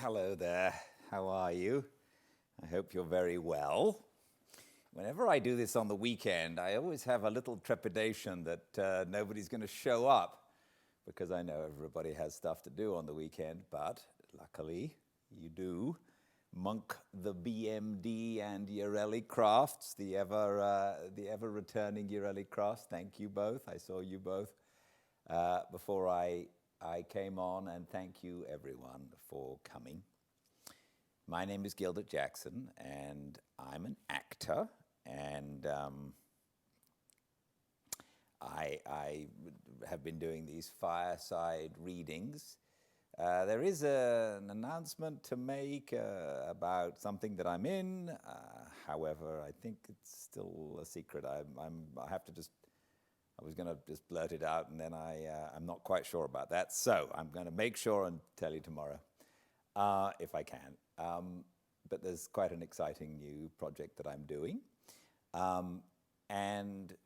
Hello there. How are you? I hope you're very well. Whenever I do this on the weekend, I always have a little trepidation that nobody's going to show up because I know everybody has stuff to do on the weekend, but luckily you do. Monk the BMD and Urelli Crafts, the ever returning Urelli Crafts. Thank you both. I saw you both before I came on, and thank you everyone for coming. My name is Gildart Jackson, and I'm an actor, and I have been doing these fireside readings. There is an announcement to make about something that I'm in. However, I think it's still a secret. I was going to just blurt it out, and then I'm not quite sure about that. So I'm going to make sure and tell you tomorrow, if I can. But there's quite an exciting new project that I'm doing. And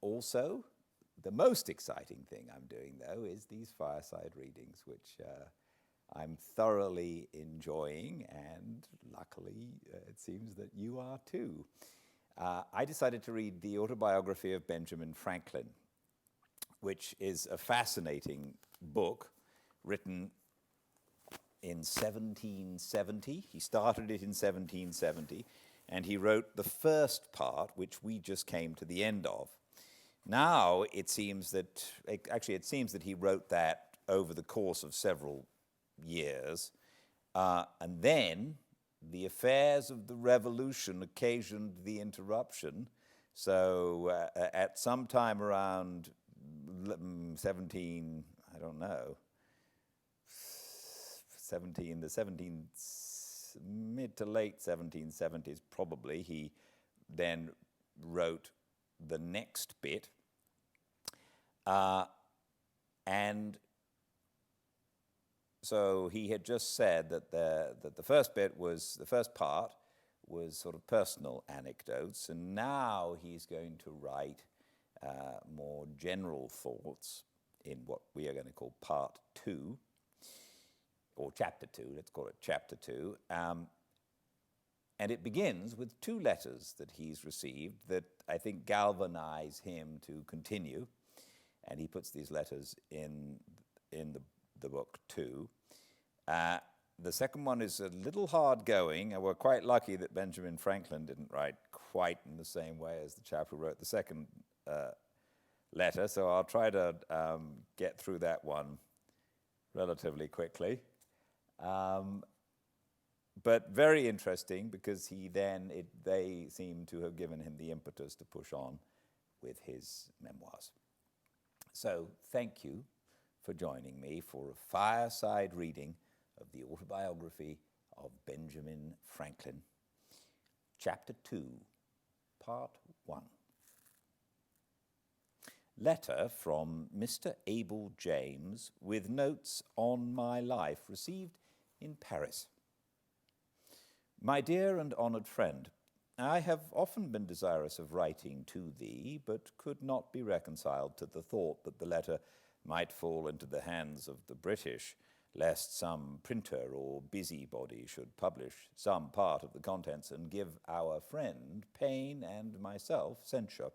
also, the most exciting thing I'm doing, though, is these fireside readings, which I'm thoroughly enjoying, and luckily it seems that you are too. I decided to read the autobiography of Benjamin Franklin, which is a fascinating book written in 1770. He started it in 1770, and he wrote the first part, which we just came to the end of. Now it seems that he wrote that over the course of several years, and then the affairs of the Revolution occasioned the interruption. So at some time around mid to late 1770s probably, he then wrote the next bit. And so he had just said that the first part was sort of personal anecdotes, and now he's going to write more general thoughts in what we are going to call part 2, or chapter 2, let's call it chapter 2. And it begins with 2 letters that he's received that I think galvanize him to continue. And he puts these letters in the book too. The second one is a little hard going, and we're quite lucky that Benjamin Franklin didn't write quite in the same way as the chap who wrote the second letter, so I'll try to get through that one relatively quickly. But very interesting, because they seem to have given him the impetus to push on with his memoirs. So thank you for joining me for a fireside reading of the autobiography of Benjamin Franklin, Chapter 2, Part 1. Letter from Mr. Abel James with notes on my life received in Paris. My dear and honoured friend, I have often been desirous of writing to thee, but could not be reconciled to the thought that the letter might fall into the hands of the British, lest some printer or busybody should publish some part of the contents and give our friend pain and myself censure.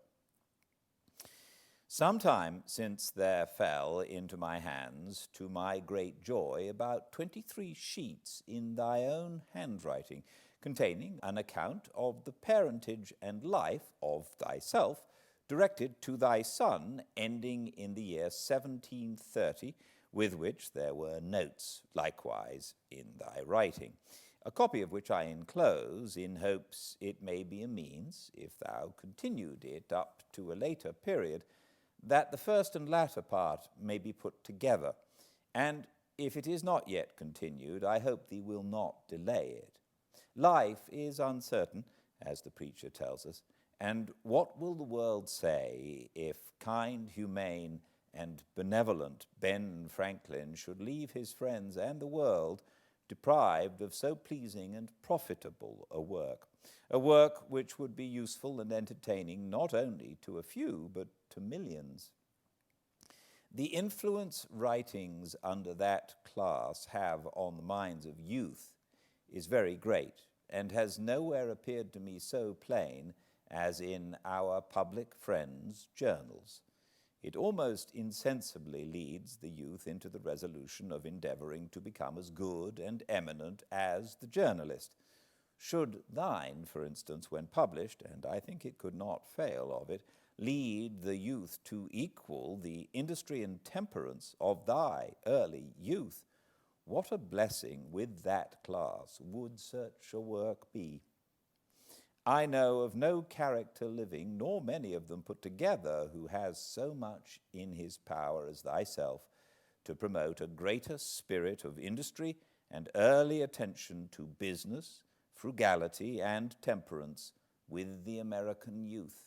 Some time since there fell into my hands, to my great joy, about 23 sheets in thy own handwriting, containing an account of the parentage and life of thyself, directed to thy son, ending in the year 1730, with which there were notes likewise in thy writing, a copy of which I enclose, in hopes it may be a means, if thou continued it up to a later period, that the first and latter part may be put together, and if it is not yet continued, I hope thee will not delay it. Life is uncertain, as the preacher tells us, and what will the world say if kind, humane, and benevolent Ben Franklin should leave his friends and the world deprived of so pleasing and profitable a work which would be useful and entertaining not only to a few, but to millions? The influence writings under that class have on the minds of youth is very great, and has nowhere appeared to me so plain as in our public friends' journals. It almost insensibly leads the youth into the resolution of endeavouring to become as good and eminent as the journalist. Should thine, for instance, when published, and I think it could not fail of it, lead the youth to equal the industry and temperance of thy early youth, what a blessing with that class would such a work be! I know of no character living, nor many of them put together, who has so much in his power as thyself to promote a greater spirit of industry and early attention to business, frugality, and temperance with the American youth.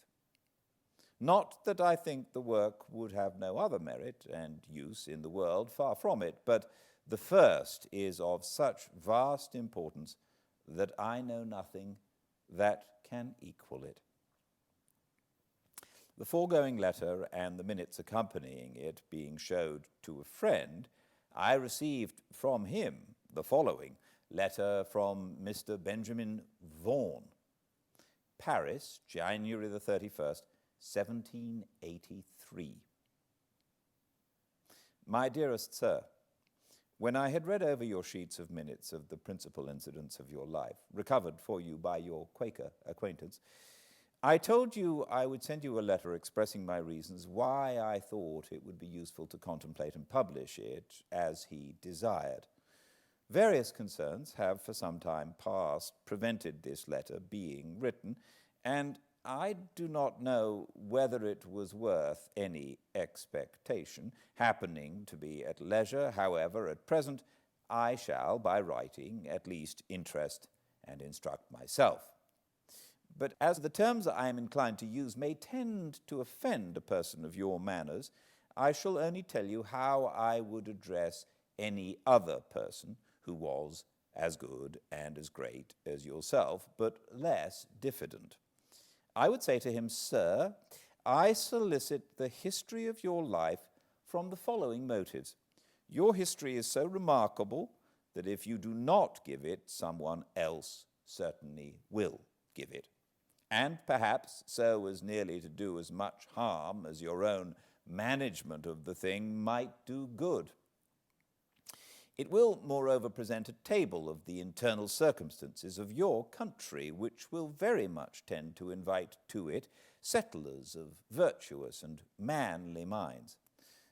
Not that I think the work would have no other merit and use in the world, far from it, but the first is of such vast importance that I know nothing that can equal it. The foregoing letter and the minutes accompanying it being showed to a friend, I received from him the following letter from Mr. Benjamin Vaughan. Paris, January the 31st, 1783. My dearest sir, when I had read over your sheets of minutes of the principal incidents of your life, recovered for you by your Quaker acquaintance, I told you I would send you a letter expressing my reasons why I thought it would be useful to contemplate and publish it as he desired. Various concerns have for some time past prevented this letter being written, and I do not know whether it was worth any expectation. Happening to be at leisure, however, at present, I shall, by writing, at least interest and instruct myself. But as the terms I am inclined to use may tend to offend a person of your manners, I shall only tell you how I would address any other person who was as good and as great as yourself, but less diffident. I would say to him, Sir, I solicit the history of your life from the following motives. Your history is so remarkable that if you do not give it, someone else certainly will give it, and perhaps so as nearly to do as much harm as your own management of the thing might do good. It will, moreover, present a table of the internal circumstances of your country, which will very much tend to invite to it settlers of virtuous and manly minds.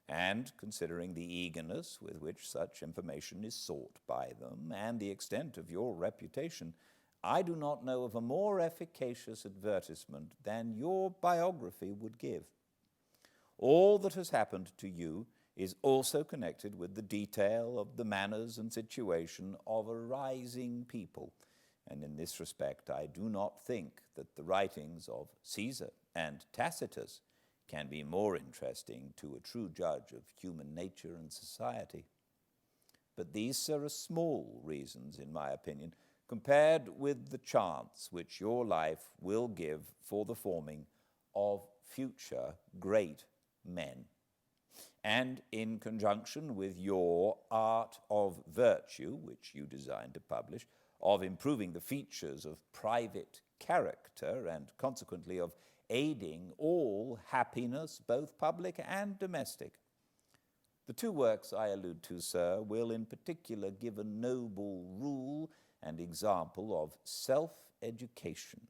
And, considering the eagerness with which such information is sought by them, and the extent of your reputation, I do not know of a more efficacious advertisement than your biography would give. All that has happened to you is also connected with the detail of the manners and situation of a rising people, and in this respect I do not think that the writings of Caesar and Tacitus can be more interesting to a true judge of human nature and society. But these are small reasons, in my opinion, compared with the chance which your life will give for the forming of future great men. And in conjunction with your Art of Virtue, which you design to publish, of improving the features of private character, and consequently of aiding all happiness, both public and domestic. The two works I allude to, sir, will in particular give a noble rule and example of self-education.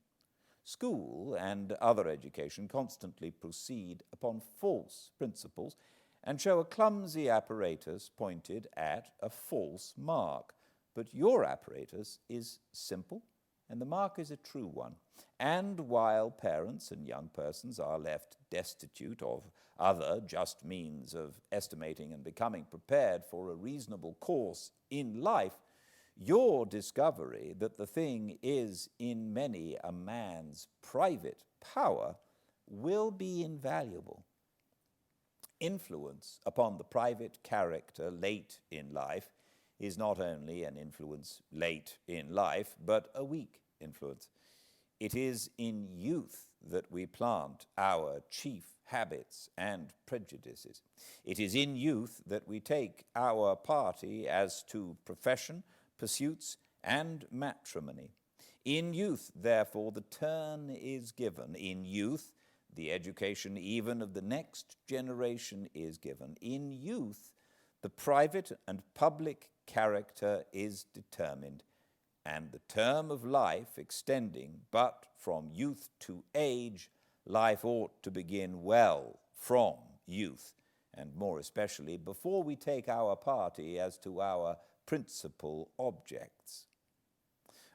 School and other education constantly proceed upon false principles, and show a clumsy apparatus pointed at a false mark. But your apparatus is simple, and the mark is a true one. And while parents and young persons are left destitute of other just means of estimating and becoming prepared for a reasonable course in life, your discovery that the thing is in many a man's private power will be invaluable. Influence upon the private character late in life is not only an influence late in life, but a weak influence. It is in youth that we plant our chief habits, and prejudices. It is in youth that we take our party as to profession, pursuits, and matrimony. In youth, therefore, the turn is given. In youth, the education even of the next generation is given. In youth, the private and public character is determined, and the term of life extending, but from youth to age, life ought to begin well from youth, and more especially before we take our party as to our principal objects.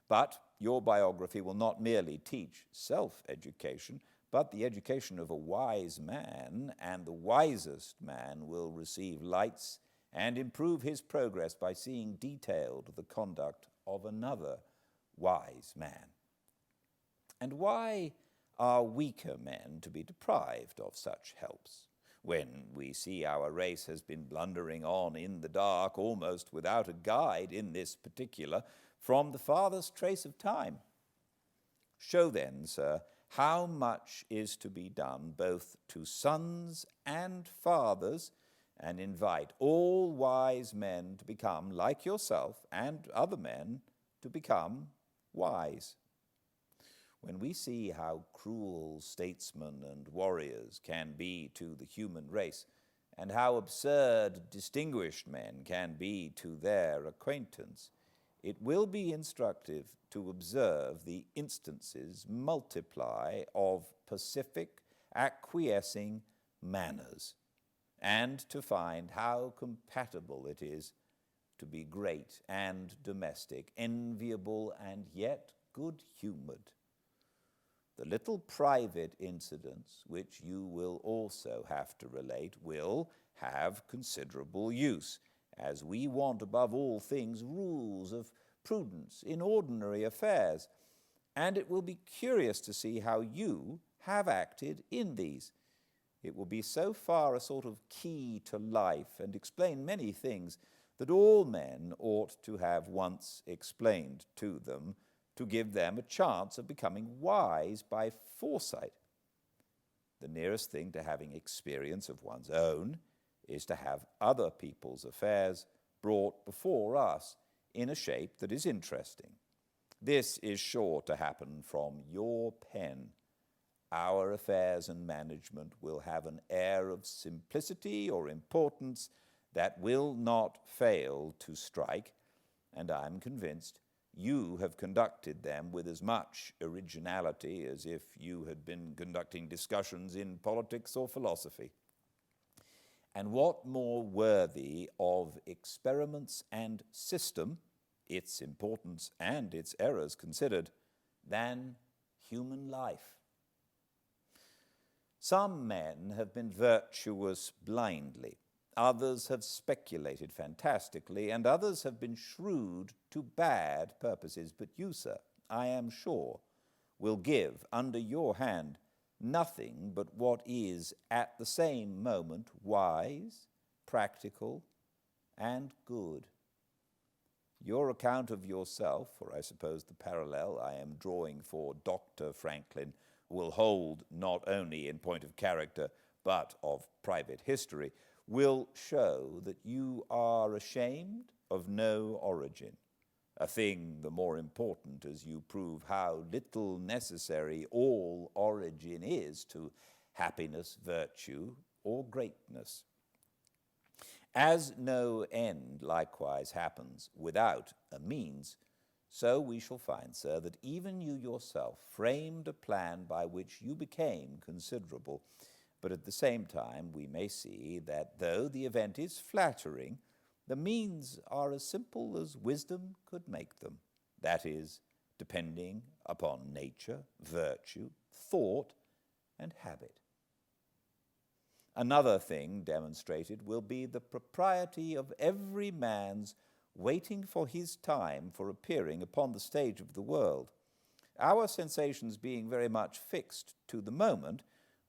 But your biography will not merely teach self-education, but the education of a wise man, and the wisest man will receive lights and improve his progress by seeing detailed the conduct of another wise man. And why are weaker men to be deprived of such helps, when we see our race has been blundering on in the dark, almost without a guide in this particular, from the farthest trace of time? Show then, sir, how much is to be done both to sons and fathers, and invite all wise men to become, like yourself and other men, to become wise. When we see how cruel statesmen and warriors can be to the human race, and how absurd distinguished men can be to their acquaintance, it will be instructive to observe the instances multiply of pacific, acquiescing manners, and to find how compatible it is to be great and domestic, enviable and yet good-humored. The little private incidents, which you will also have to relate, will have considerable use, as we want above all things rules of prudence in ordinary affairs, and it will be curious to see how you have acted in these. It will be so far a sort of key to life, and explain many things that all men ought to have once explained to them, to give them a chance of becoming wise by foresight. The nearest thing to having experience of one's own is to have other people's affairs brought before us in a shape that is interesting. This is sure to happen from your pen. Our affairs and management will have an air of simplicity or importance that will not fail to strike, and I am convinced you have conducted them with as much originality as if you had been conducting discussions in politics or philosophy. And what more worthy of experiments and system, its importance and its errors considered, than human life? Some men have been virtuous blindly, others have speculated fantastically, and others have been shrewd to bad purposes. But you, sir, I am sure, will give under your hand nothing but what is at the same moment wise, practical, and good. Your account of yourself, for I suppose the parallel I am drawing for Dr. Franklin will hold not only in point of character, but of private history, will show that you are ashamed of no origin, a thing the more important as you prove how little necessary all origin is to happiness, virtue, or greatness. As no end likewise happens without a means, so we shall find, sir, that even you yourself framed a plan by which you became considerable, but at the same time we may see that though the event is flattering, the means are as simple as wisdom could make them, that is, depending upon nature, virtue, thought, and habit. Another thing demonstrated will be the propriety of every man's waiting for his time for appearing upon the stage of the world. Our sensations being very much fixed to the moment,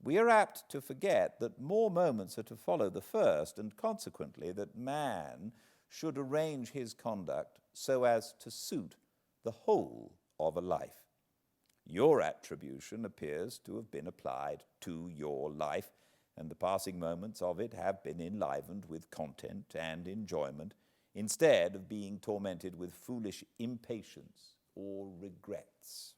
we are apt to forget that more moments are to follow the first, and consequently that man should arrange his conduct so as to suit the whole of a life. Your attribution appears to have been applied to your life, and the passing moments of it have been enlivened with content and enjoyment, instead of being tormented with foolish impatience or regrets.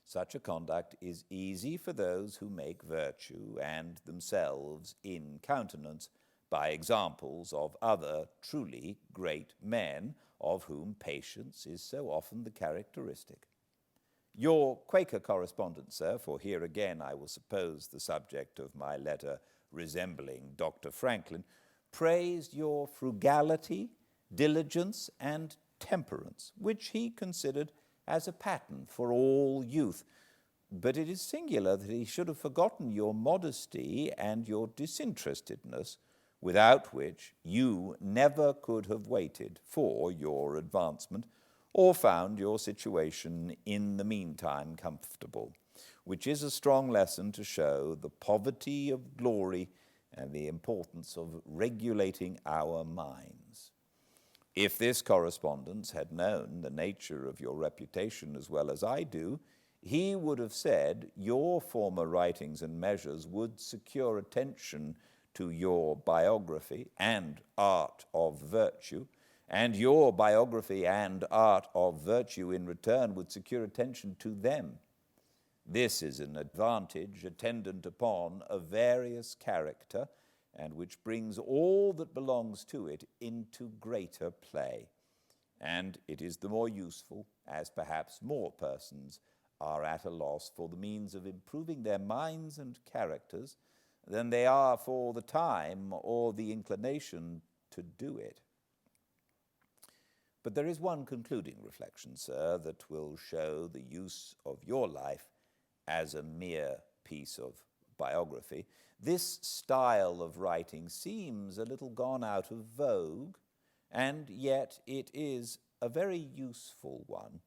Such a conduct is easy for those who make virtue and themselves in countenance by examples of other truly great men, of whom patience is so often the characteristic. Your Quaker correspondent, sir, for here again I will suppose the subject of my letter resembling Dr. Franklin, praised your frugality, diligence, and temperance, which he considered as a pattern for all youth. But it is singular that he should have forgotten your modesty and your disinterestedness, without which you never could have waited for your advancement, or found your situation in the meantime comfortable, which is a strong lesson to show the poverty of glory and the importance of regulating our minds. If this correspondence had known the nature of your reputation as well as I do, he would have said your former writings and measures would secure attention to your biography and art of virtue, and your biography and art of virtue in return would secure attention to them. This is an advantage attendant upon a various character, and which brings all that belongs to it into greater play. And it is the more useful, as perhaps more persons are at a loss for the means of improving their minds and characters, than they are for the time or the inclination to do it. But there is one concluding reflection, sir, that will show the use of your life as a mere piece of biography. This style of writing seems a little gone out of vogue, and yet it is a very useful one,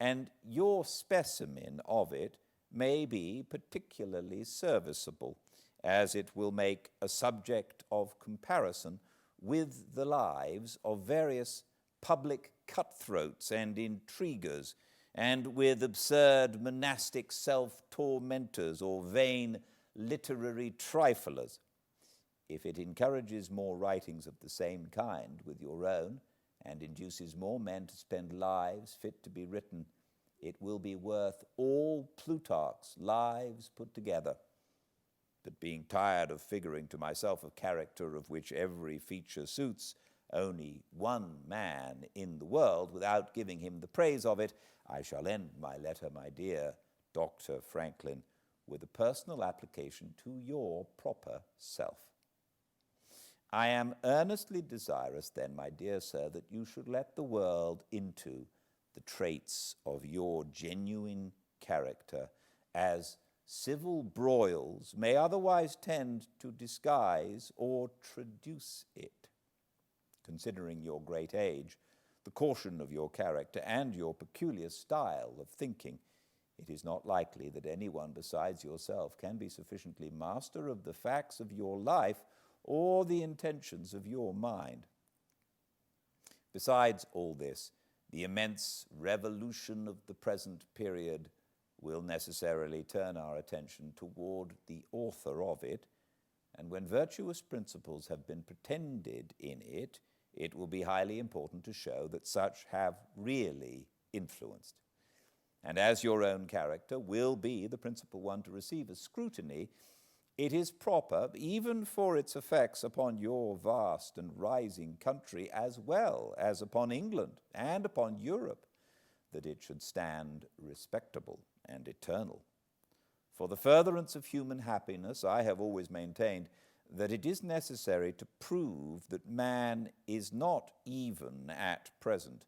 and your specimen of it may be particularly serviceable, as it will make a subject of comparison with the lives of various public cutthroats and intriguers, and with absurd monastic self-tormentors or vain literary triflers. If it encourages more writings of the same kind with your own, and induces more men to spend lives fit to be written, it will be worth all Plutarch's lives put together. But being tired of figuring to myself a character of which every feature suits only one man in the world, without giving him the praise of it, I shall end my letter, my dear Dr. Franklin, with a personal application to your proper self. I am earnestly desirous, then, my dear sir, that you should let the world into the traits of your genuine character, as civil broils may otherwise tend to disguise or traduce it. Considering your great age, the caution of your character, and your peculiar style of thinking, it is not likely that anyone besides yourself can be sufficiently master of the facts of your life or the intentions of your mind. Besides all this, the immense revolution of the present period will necessarily turn our attention toward the author of it, and when virtuous principles have been pretended in it, it will be highly important to show that such have really influenced. And as your own character will be the principal one to receive a scrutiny, it is proper, even for its effects upon your vast and rising country, as well as upon England and upon Europe, that it should stand respectable and eternal. For the furtherance of human happiness, I have always maintained that it is necessary to prove that man is not even at present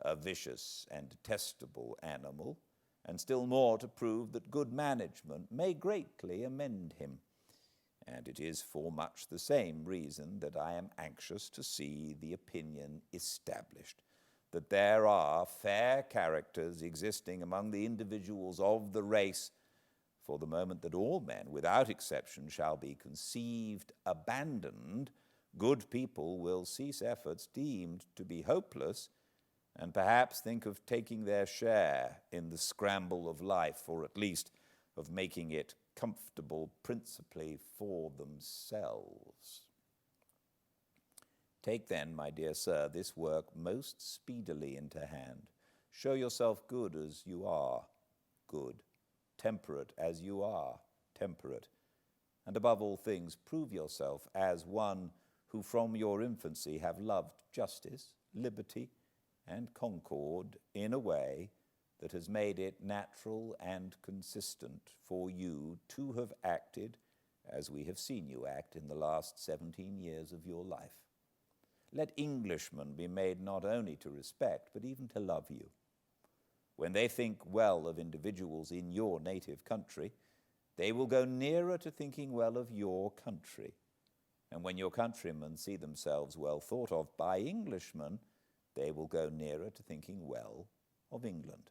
a vicious and detestable animal, and still more to prove that good management may greatly amend him. And it is for much the same reason that I am anxious to see the opinion established, that there are fair characters existing among the individuals of the race, for the moment that all men, without exception, shall be conceived abandoned, good people will cease efforts deemed to be hopeless, and perhaps think of taking their share in the scramble of life, or at least of making it comfortable principally for themselves. Take then, my dear sir, this work most speedily into hand. Show yourself good as you are good, temperate as you are temperate, and above all things prove yourself as one who from your infancy have loved justice, liberty, and concord in a way that has made it natural and consistent for you to have acted as we have seen you act in the last 17 years of your life. Let Englishmen be made not only to respect, but even to love you. When they think well of individuals in your native country, they will go nearer to thinking well of your country. And when your countrymen see themselves well thought of by Englishmen, they will go nearer to thinking well of England.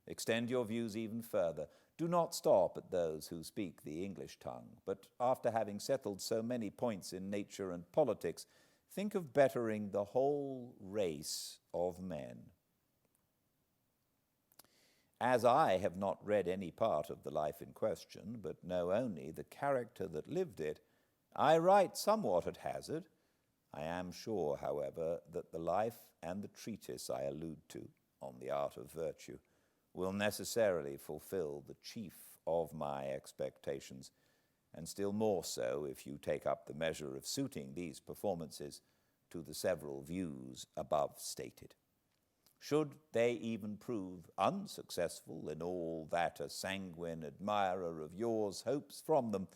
Extend your views even further. Do not stop at those who speak the English tongue, but after having settled so many points in nature and politics, think of bettering the whole race of men. As I have not read any part of the life in question, but know only the character that lived it, I write somewhat at hazard. I am sure, however, that the life and the treatise I allude to on the art of virtue will necessarily fulfill the chief of my expectations, and still more so if you take up the measure of suiting these performances to the several views above stated. Should they even prove unsuccessful in all that a sanguine admirer of yours hopes from them,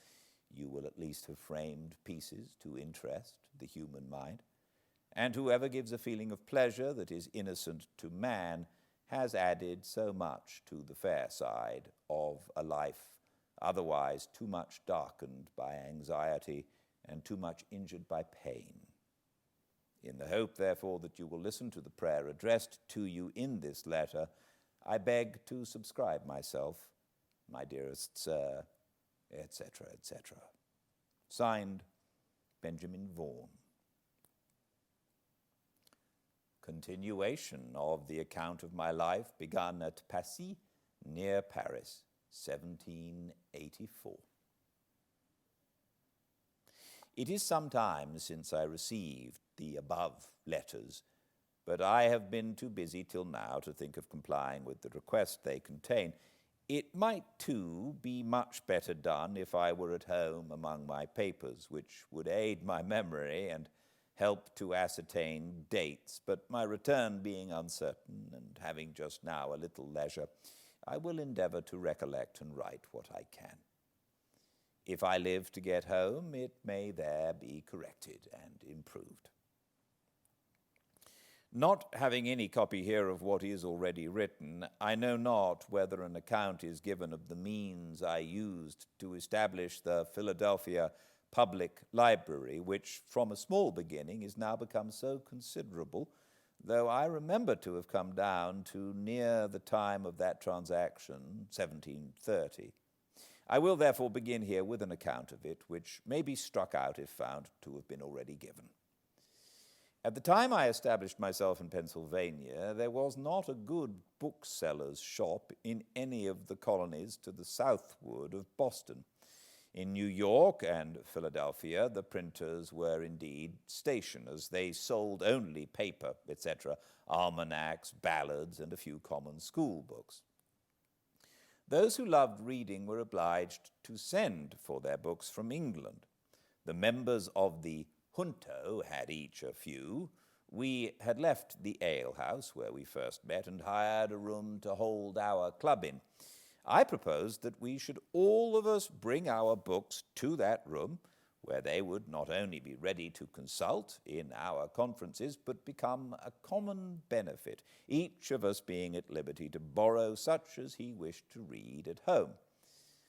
you will at least have framed pieces to interest the human mind, and whoever gives a feeling of pleasure that is innocent to man has added so much to the fair side of a life otherwise too much darkened by anxiety and too much injured by pain. In the hope, therefore, that you will listen to the prayer addressed to you in this letter, I beg to subscribe myself, my dearest sir, etc., etc. Signed, Benjamin Vaughan. Continuation of the account of my life begun at Passy, near Paris, 1784. It is some time since I received the above letters, but I have been too busy till now to think of complying with the request they contain. It might, too, be much better done if I were at home among my papers, which would aid my memory and help to ascertain dates, but my return being uncertain, and having just now a little leisure, I will endeavor to recollect and write what I can. If I live to get home, it may there be corrected and improved. Not having any copy here of what is already written, I know not whether an account is given of the means I used to establish the Philadelphia Public Library, which from a small beginning is now become so considerable, though I remember to have come down to near the time of that transaction, 1730. I will therefore begin here with an account of it, which may be struck out if found to have been already given. At the time I established myself in Pennsylvania, there was not a good bookseller's shop in any of the colonies to the southward of Boston. In New York and Philadelphia, the printers were indeed stationers. They sold only paper, etc., almanacs, ballads, and a few common school books. Those who loved reading were obliged to send for their books from England. The members of the junto had each a few. We had left the alehouse where we first met and hired a room to hold our club in. I proposed that we should all of us bring our books to that room, where they would not only be ready to consult in our conferences, but become a common benefit, each of us being at liberty to borrow such as he wished to read at home.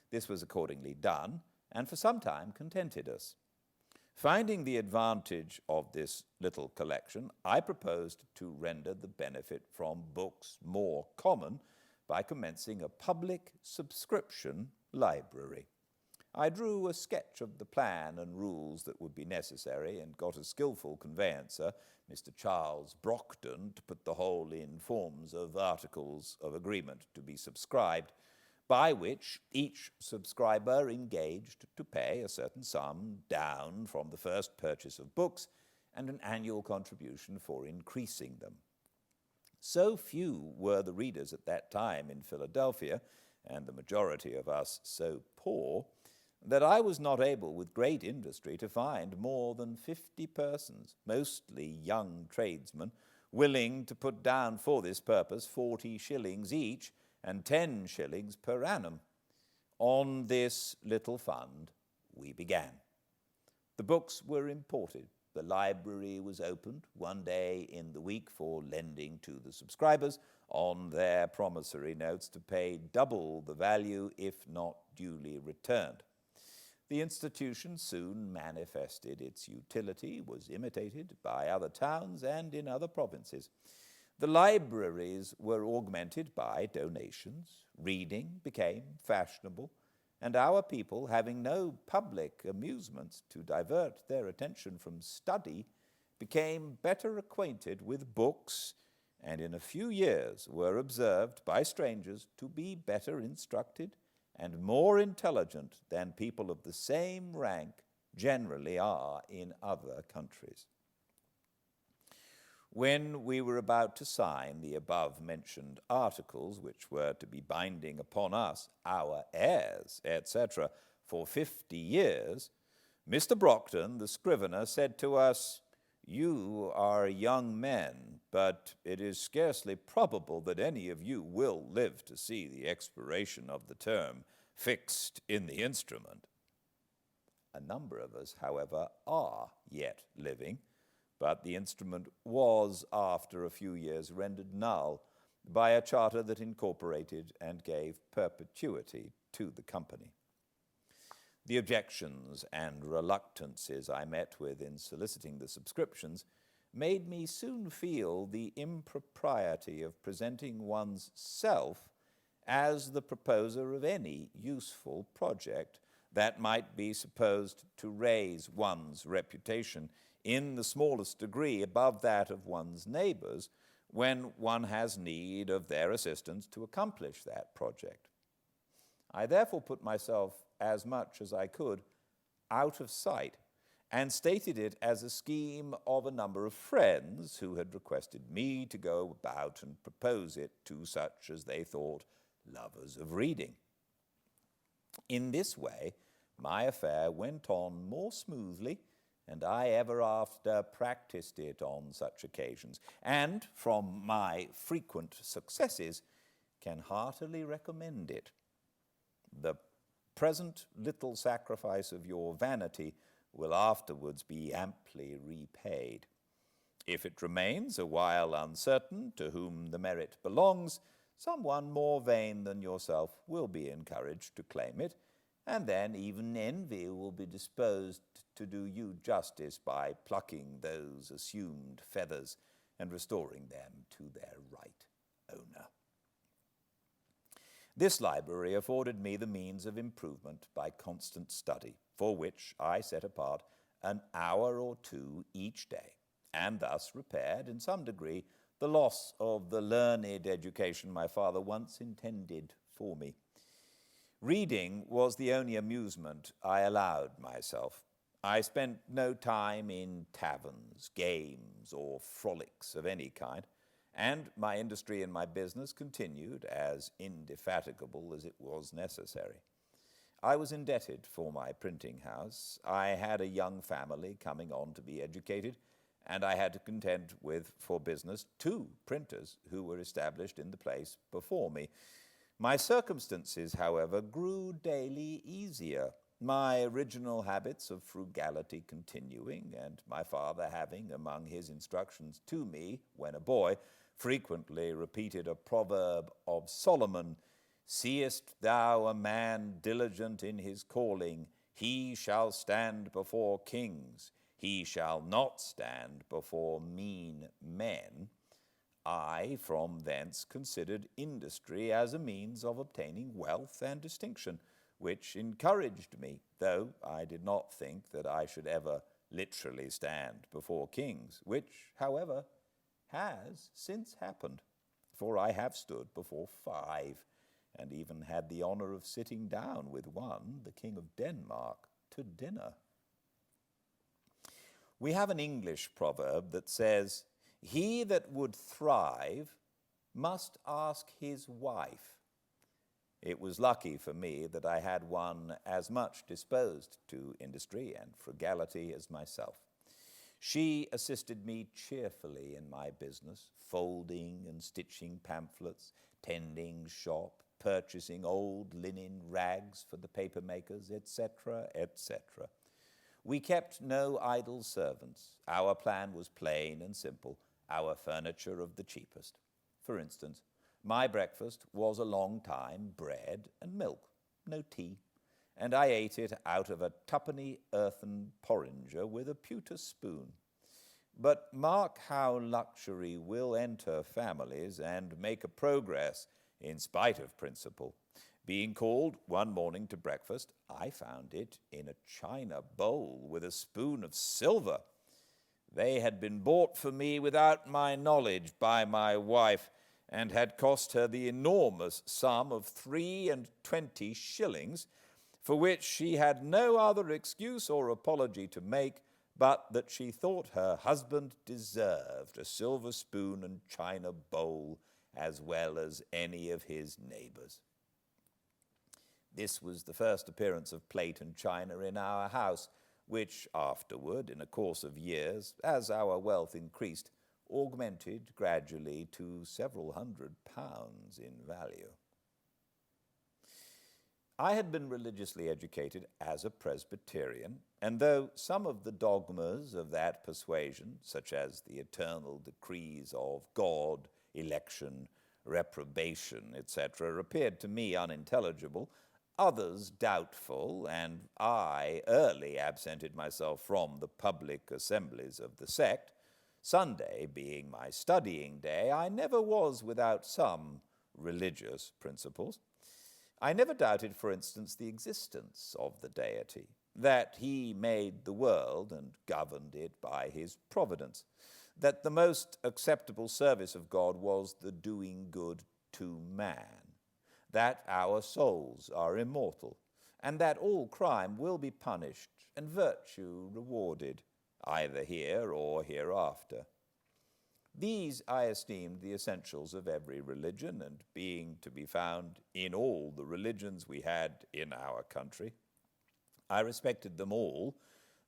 This was accordingly done, and for some time contented us. Finding the advantage of this little collection, I proposed to render the benefit from books more common by commencing a public subscription library. I drew a sketch of the plan and rules that would be necessary and got a skillful conveyancer, Mr. Charles Brockton, to put the whole in forms of articles of agreement to be subscribed, by which each subscriber engaged to pay a certain sum down from the first purchase of books and an annual contribution for increasing them. So few were the readers at that time in Philadelphia, and the majority of us so poor, that I was not able with great industry to find more than 50 persons, mostly young tradesmen, willing to put down for this purpose 40 shillings each and 10 shillings per annum. On this little fund we began. The books were imported. The library was opened one day in the week for lending to the subscribers on their promissory notes to pay double the value if not duly returned. The institution soon manifested its utility, was imitated by other towns and in other provinces. The libraries were augmented by donations, reading became fashionable, and our people, having no public amusements to divert their attention from study, became better acquainted with books, and in a few years were observed by strangers to be better instructed and more intelligent than people of the same rank generally are in other countries. When we were about to sign the above-mentioned articles, which were to be binding upon us, our heirs, etc., for 50 years, Mr. Brockton, the scrivener, said to us, "You are young men, but it is scarcely probable that any of you will live to see the expiration of the term fixed in the instrument." A number of us, however, are yet living, but the instrument was, after a few years, rendered null by a charter that incorporated and gave perpetuity to the company. The objections and reluctances I met with in soliciting the subscriptions made me soon feel the impropriety of presenting one's self as the proposer of any useful project that might be supposed to raise one's reputation in the smallest degree above that of one's neighbors when one has need of their assistance to accomplish that project. I therefore put myself as much as I could out of sight and stated it as a scheme of a number of friends who had requested me to go about and propose it to such as they thought lovers of reading. In this way, my affair went on more smoothly, and I ever after practiced it on such occasions, and from my frequent successes can heartily recommend it. The present little sacrifice of your vanity will afterwards be amply repaid. If it remains a while uncertain to whom the merit belongs, someone more vain than yourself will be encouraged to claim it, and then even envy will be disposed to do you justice by plucking those assumed feathers and restoring them to their right owner. This library afforded me the means of improvement by constant study, for which I set apart an hour or two each day, and thus repaired in some degree the loss of the learned education my father once intended for me. Reading was the only amusement I allowed myself. I spent no time in taverns, games, or frolics of any kind, and my industry in my business continued as indefatigable as it was necessary. I was indebted for my printing house. I had a young family coming on to be educated, and I had to contend with, for business, 2 printers who were established in the place before me. My circumstances, however, grew daily easier, my original habits of frugality continuing, and my father having, among his instructions to me when a boy, frequently repeated a proverb of Solomon, "Seest thou a man diligent in his calling, he shall stand before kings, he shall not stand before mean men." I from thence considered industry as a means of obtaining wealth and distinction, which encouraged me, though I did not think that I should ever literally stand before kings, which, however, has since happened, for I have stood before 5, and even had the honor of sitting down with one, the King of Denmark, to dinner. We have an English proverb that says, "He that would thrive must ask his wife." It was lucky for me that I had one as much disposed to industry and frugality as myself. She assisted me cheerfully in my business, folding and stitching pamphlets, tending shop, purchasing old linen rags for the papermakers, etc., etc. We kept no idle servants. Our plan was plain and simple, our furniture of the cheapest. For instance, my breakfast was a long time bread and milk, no tea, and I ate it out of a twopenny earthen porringer with a pewter spoon. But mark how luxury will enter families and make a progress in spite of principle. Being called one morning to breakfast, I found it in a china bowl with a spoon of silver. They had been bought for me without my knowledge by my wife, and had cost her the enormous sum of 23 shillings, for which she had no other excuse or apology to make but that she thought her husband deserved a silver spoon and china bowl as well as any of his neighbors. This was the first appearance of plate and china in our house, which afterward, in a course of years, as our wealth increased, augmented gradually to several £100 in value. I had been religiously educated as a Presbyterian, and though some of the dogmas of that persuasion, such as the eternal decrees of God, election, reprobation, etc., appeared to me unintelligible, others doubtful, and I early absented myself from the public assemblies of the sect, Sunday being my studying day, I never was without some religious principles. I never doubted, for instance, the existence of the deity, that he made the world and governed it by his providence, that the most acceptable service of God was the doing good to man, that our souls are immortal, and that all crime will be punished and virtue rewarded, either here or hereafter. These I esteemed the essentials of every religion, and being to be found in all the religions we had in our country, I respected them all,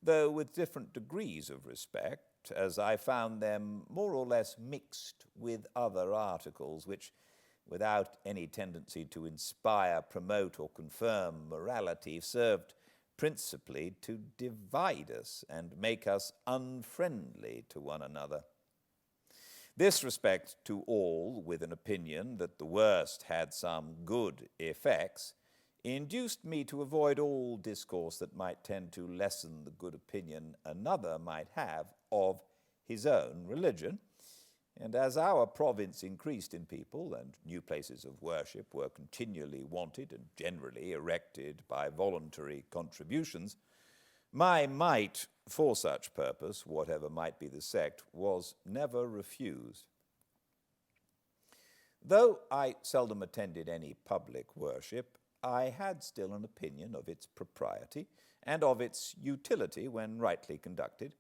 though with different degrees of respect, as I found them more or less mixed with other articles which, without any tendency to inspire, promote, or confirm morality, served principally to divide us and make us unfriendly to one another. This respect to all, with an opinion that the worst had some good effects, induced me to avoid all discourse that might tend to lessen the good opinion another might have of his own religion. And as our province increased in people, and new places of worship were continually wanted and generally erected by voluntary contributions, my mite for such purpose, whatever might be the sect, was never refused. Though I seldom attended any public worship, I had still an opinion of its propriety and of its utility when rightly conducted,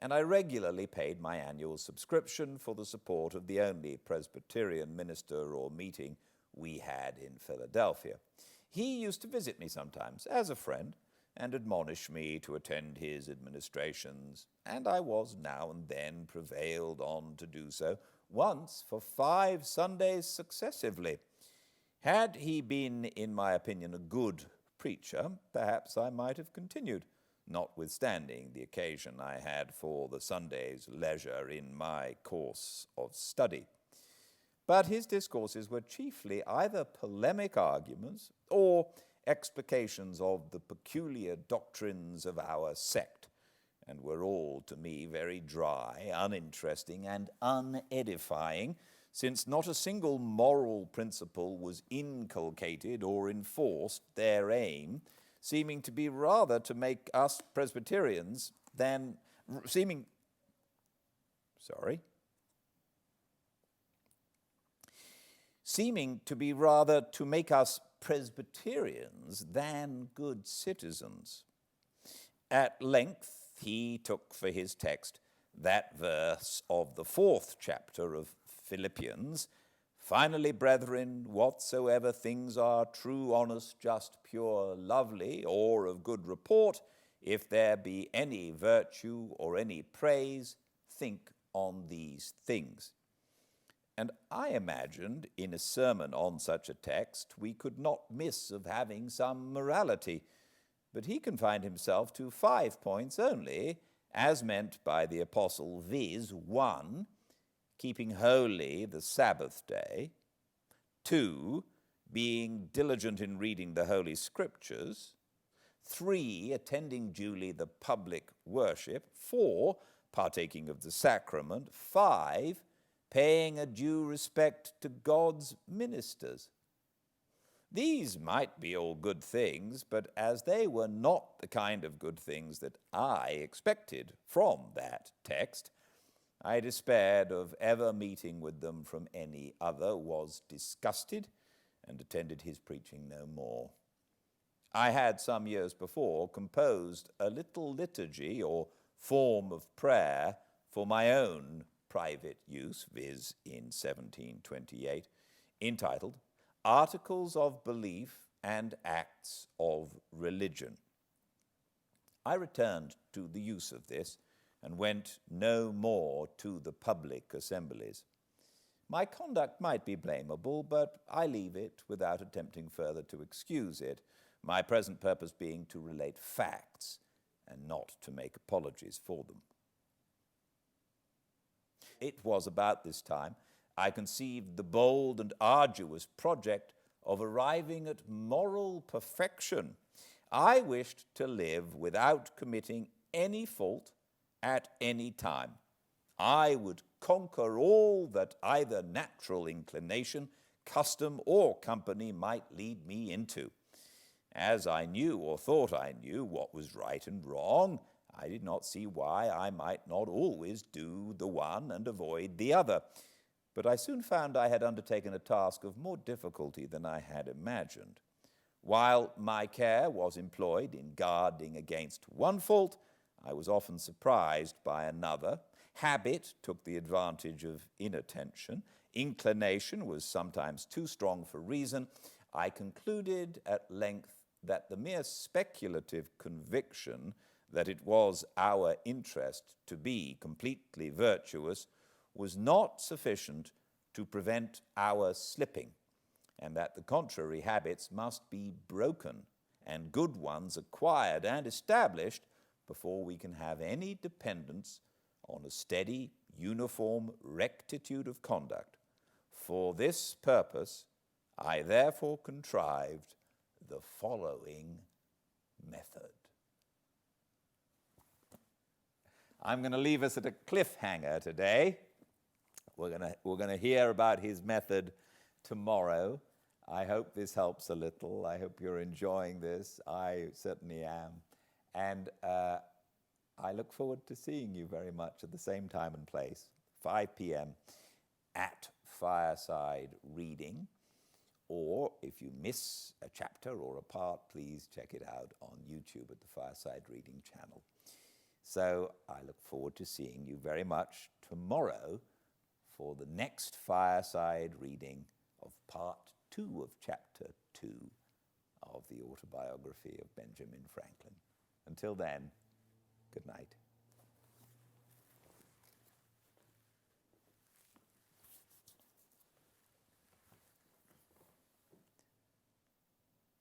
and I regularly paid my annual subscription for the support of the only Presbyterian minister or meeting we had in Philadelphia. He used to visit me sometimes as a friend and admonish me to attend his administrations, and I was now and then prevailed on to do so, once for 5 Sundays successively. Had he been, in my opinion, a good preacher, perhaps I might have continued, notwithstanding the occasion I had for the Sunday's leisure in my course of study. But his discourses were chiefly either polemic arguments or explications of the peculiar doctrines of our sect, and were all to me very dry, uninteresting, and unedifying, since not a single moral principle was inculcated or enforced, their aim seeming to be rather to make us Presbyterians than seeming to be rather to make us Presbyterians than good citizens. At length he took for his text that verse of the 4th chapter of Philippians, "Finally, brethren, whatsoever things are true, honest, just, pure, lovely, or of good report, if there be any virtue or any praise, think on these things." And I imagined in a sermon on such a text we could not miss of having some morality, but he confined himself to 5 points only, as meant by the apostle, viz. 1, keeping holy the Sabbath day; 2, being diligent in reading the Holy Scriptures; 3, attending duly the public worship; 4, partaking of the sacrament; 5, paying a due respect to God's ministers. These might be all good things, but as they were not the kind of good things that I expected from that text, I despaired of ever meeting with them from any other, was disgusted, and attended his preaching no more. I had some years before composed a little liturgy or form of prayer for my own private use, viz. in 1728, entitled Articles of Belief and Acts of Religion. I returned to the use of this and went no more to the public assemblies. My conduct might be blamable, but I leave it without attempting further to excuse it, my present purpose being to relate facts and not to make apologies for them. It was about this time I conceived the bold and arduous project of arriving at moral perfection. I wished to live without committing any fault at any time. I would conquer all that either natural inclination, custom, or company might lead me into. As I knew, or thought I knew, what was right and wrong, I did not see why I might not always do the one and avoid the other. But I soon found I had undertaken a task of more difficulty than I had imagined. While my care was employed in guarding against one fault, I was often surprised by another. Habit took the advantage of inattention. Inclination was sometimes too strong for reason. I concluded at length that the mere speculative conviction that it was our interest to be completely virtuous was not sufficient to prevent our slipping, and that the contrary habits must be broken and good ones acquired and established before we can have any dependence on a steady, uniform rectitude of conduct. For this purpose, I therefore contrived the following method. I'm going to leave us at a cliffhanger today. We're going to hear about his method tomorrow. I hope this helps a little. I hope you're enjoying this. I certainly am. And I look forward to seeing you very much at the same time and place, 5 p.m. at Fireside Reading. Or if you miss a chapter or a part, please check it out on YouTube at the Fireside Reading channel. So I look forward to seeing you very much tomorrow for the next Fireside Reading of Part 2 of Chapter 2 of the Autobiography of Benjamin Franklin. Until then, good night.